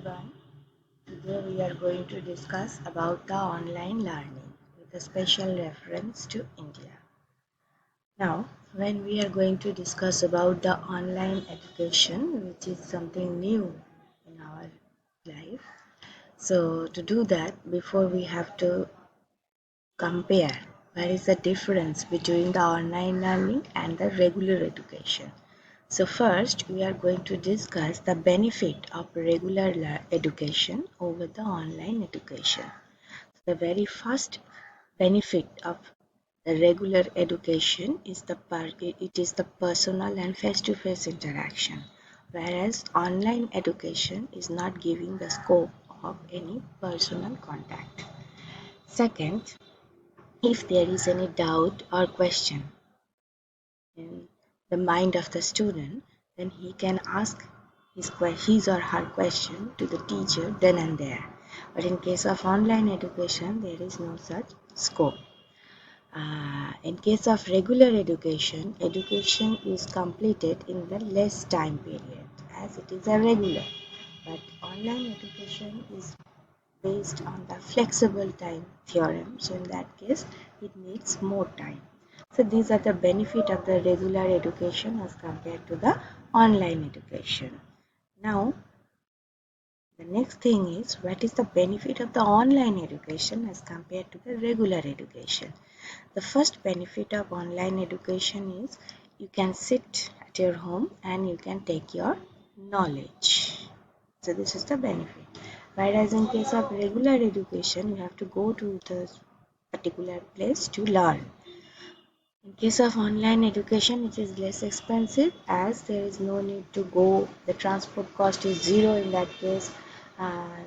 everyone. Today we are going to discuss about the online learning with a special reference to India. Now, when we are going to discuss about the online education, which is something new in our life. So to do that, before we have to compare where is the difference between the online learning and the regular education. So first we are going to discuss the benefit of regular education over the online education. The very first benefit of the regular education is it is the personal and face-to-face interaction, whereas online education is not giving the scope of any personal contact. Second, if there is any doubt or question in the mind of the student, then he can ask his or her question to the teacher then and there. But in case of online education, there is no such scope. In case of regular education, education is completed in the less time period as it is a regular. But online education is based on the flexible time theorem. So in that case, it needs more time. So these are the benefit of the regular education as compared to the online education. Now, the next thing is what is the benefit of the online education as compared to the regular education. The first benefit of online education is you can sit at your home and you can take your knowledge. So this is the benefit. Whereas in case of regular education, you have to go to the particular place to learn. In case of online education, it is less expensive as there is no need to go. The transport cost is zero in that case.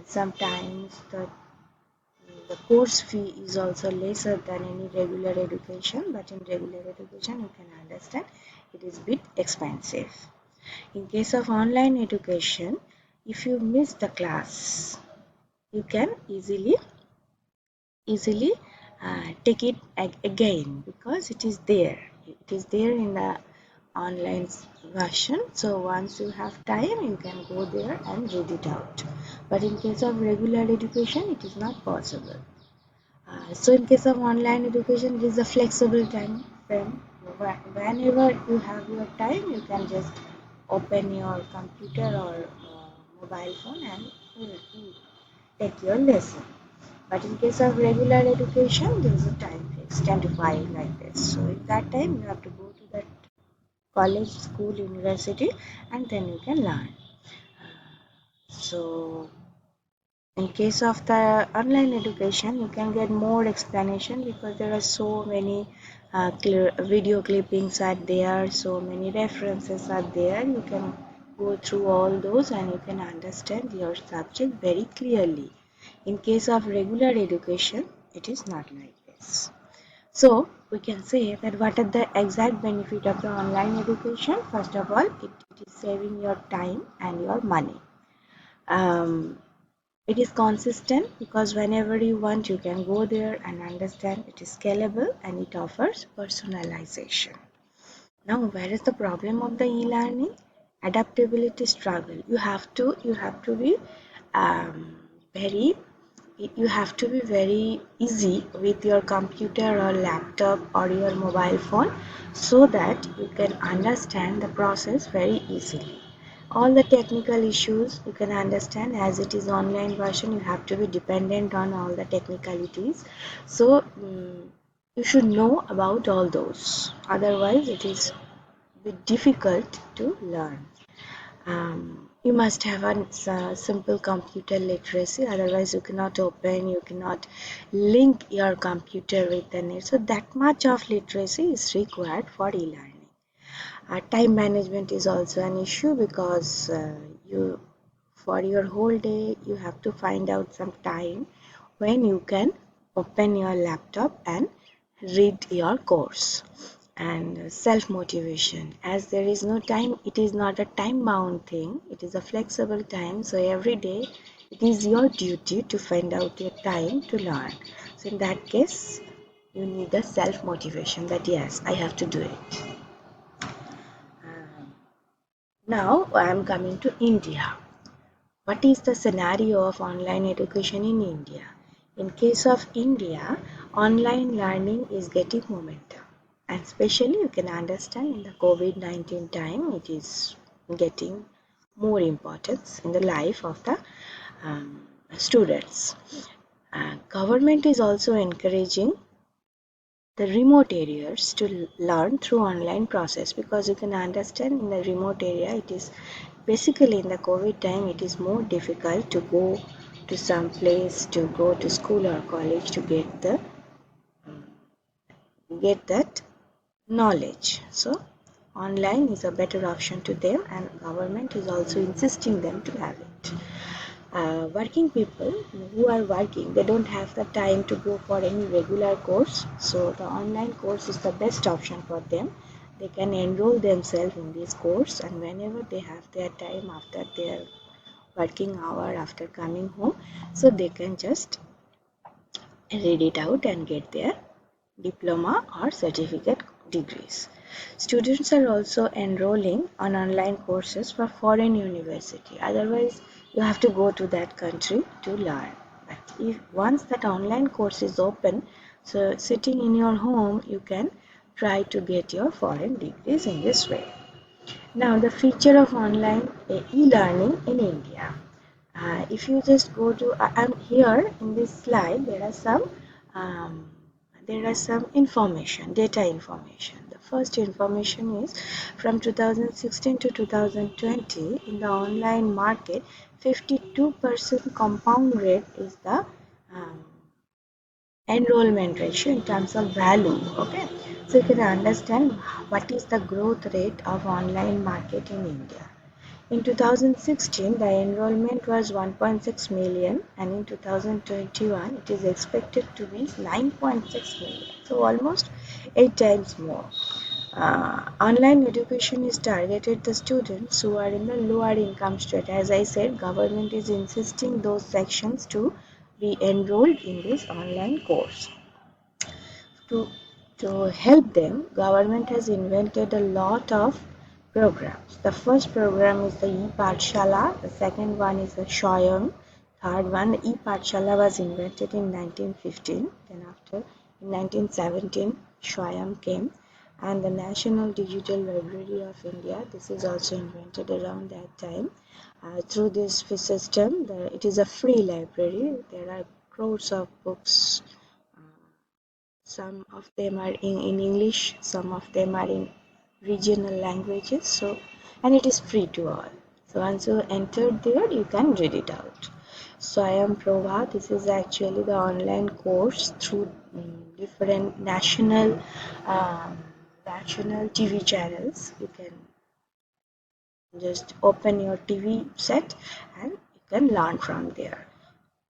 Sometimes the course fee is also lesser than any regular education, but in regular education, you can understand it is a bit expensive. In case of online education, if you miss the class, you can easily take it again because it is there. It is there in the online version. So once you have time, you can go there and read it out. But in case of regular education, it is not possible. So in case of online education, it is a flexible time frame. Whenever you have your time, you can just open your computer or mobile phone and you take your lesson. But in case of regular education, there is a time fix, 10 to 5 like this. So in that time, you have to go to that college, school, university, and then you can learn. So in case of the online education, you can get more explanation because there are so many clear video clippings are there, so many references are there. You can go through all those and you can understand your subject very clearly. In case of regular education, it is not like this. So we can say that what are the exact benefit of the online education? First of all, it is saving your time and your money. Um, it is consistent because whenever you want, you can go there and understand. It is scalable and it offers personalization. Now, where is the problem of the e-learning? Adaptability struggle. You have to be um, very you have to be very easy with your computer or laptop or your mobile phone so that you can understand the process very easily. All the technical issues you can understand as it is online version, you have to be dependent on all the technicalities. So you should know about all those, otherwise it is bit difficult to learn. You must have a simple computer literacy, otherwise you cannot open, you cannot link your computer with the net. So that much of literacy is required for e-learning. Time management is also an issue because you for your whole day you have to find out some time when you can open your laptop and read your course. And self motivation, as there is no time, it is not a time bound thing, it is a flexible time. So every day it is your duty to find out your time to learn. So in that case you need the self motivation that yes, I have to do it. Now I am coming to India. what is the scenario of online education in India? In case of India, online learning is getting momentum, and especially you can understand in the COVID-19 time, it is getting more importance in the life of the students. Government is also encouraging the remote areas to learn through online process, because you can understand in the remote area it is basically in the COVID time it is more difficult to go to some place, to go to school or college to get that knowledge. So online is a better option to them, and government is also insisting them to have it. Working people who are working, they don't have the time to go for any regular course, so the online course is the best option for them. They can enroll themselves in this course, and whenever they have their time after their working hour, after coming home, so they can just read it out and get their diploma or certificate degrees. Students are also enrolling on online courses for foreign university. Otherwise, you have to go to that country to learn. But if once that online course is open, so sitting in your home, you can try to get your foreign degrees in this way. Now, the feature of online e-learning in India. If you just go to, I'm here in this slide, um, there are some information, data information. The first information is from 2016 to 2020 in the online market, 52% compound rate is the um, enrollment ratio in terms of value. Okay, so you can understand what is the growth rate of online market in India. In 2016, the enrollment was 1.6 million, and in 2021, it is expected to be 9.6 million, so almost 8 times more. Online education is targeted the students who are in the lower income strata. As I said, government is insisting those sections to be enrolled in this online course. To, to help them, government has invented a lot of programs. The first program is the e-Pathshala, the second one is the Swayam, third one, the e-Pathshala was invented in 1915, then after in 1917 Swayam came, and the National Digital Library of India, this is also invented around that time. Through this system, it is a free library. There are crores of books. Some of them are in English, some of them are in regional languages. So, and it is free to all. So once you enter there, you can read it out. Swayam Prabha, this is actually the online course through different um, national TV channels. You can just open your TV set and you can learn from there.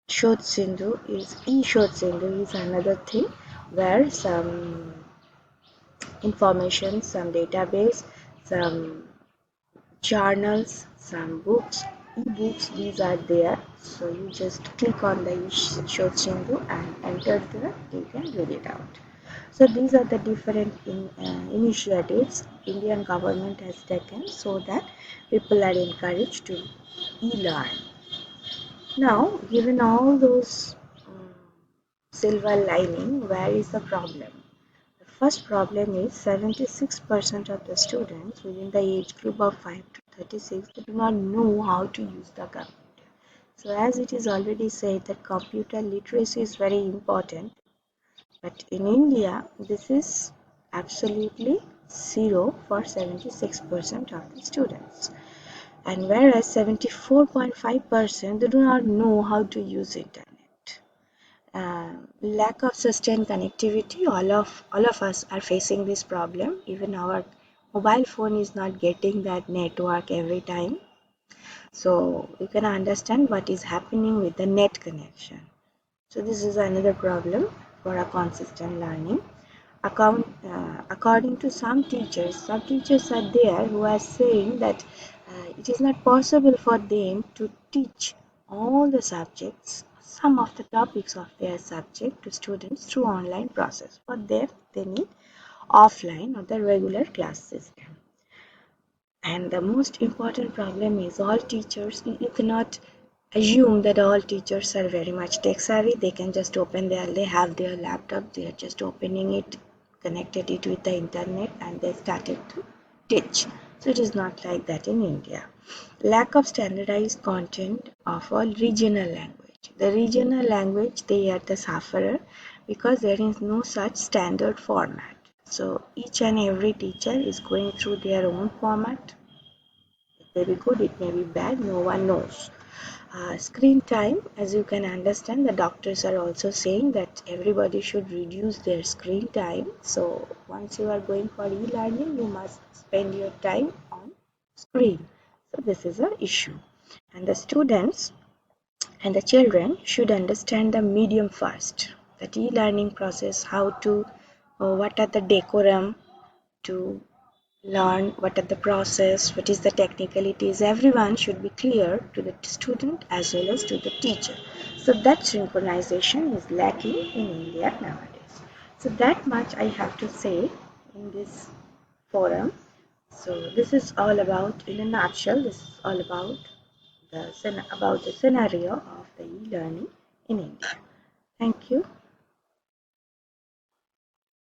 Shod Sindhu is another thing where some information, some database, some journals, some books, e-books, these are there. So you just click on the Shod Sindhu and enter there, you can read it out. So these are the different initiatives Indian government has taken so that people are encouraged to e-learn. Now, given all those um, silver lining, where is the problem? The first problem is 76% of the students within the age group of 5 to 36 they do not know how to use the computer. So as it is already said that computer literacy is very important, but in India this is absolutely zero for 76% of the students. And whereas 74.5% they do not know how to use internet. Lack of sustained connectivity, all of us are facing this problem. Even our mobile phone is not getting that network every time, so you can understand what is happening with the net connection. So this is another problem for a consistent learning. According to some teachers are there who are saying that it is not possible for them to teach all the subjects, some of the topics of their subject to students through online process. For that, they need offline or the regular class system. And the most important problem is all teachers, you cannot assume that all teachers are very much tech savvy. They can just they have their laptop, they are just opening it, connected it with the internet, and they started to teach. So it is not like that in India. Lack of standardized content of all regional language. The regional language, they are the sufferer because there is no such standard format. So each and every teacher is going through their own format. It may be good, it may be bad, no one knows. Screen time, as you can understand, the doctors are also saying that everybody should reduce their screen time. So once you are going for e-learning, you must spend your time on screen. So this is an issue. And the students and the children should understand the medium first. That e-learning process, how to, what are the decorum to learn, what are the process, what is the technicalities. Everyone should be clear to the student as well as to the teacher. So that synchronization is lacking in India nowadays. So that much I have to say in this forum. So this is all about, in a nutshell, this is all about the scenario of the e-learning in India. Thank you.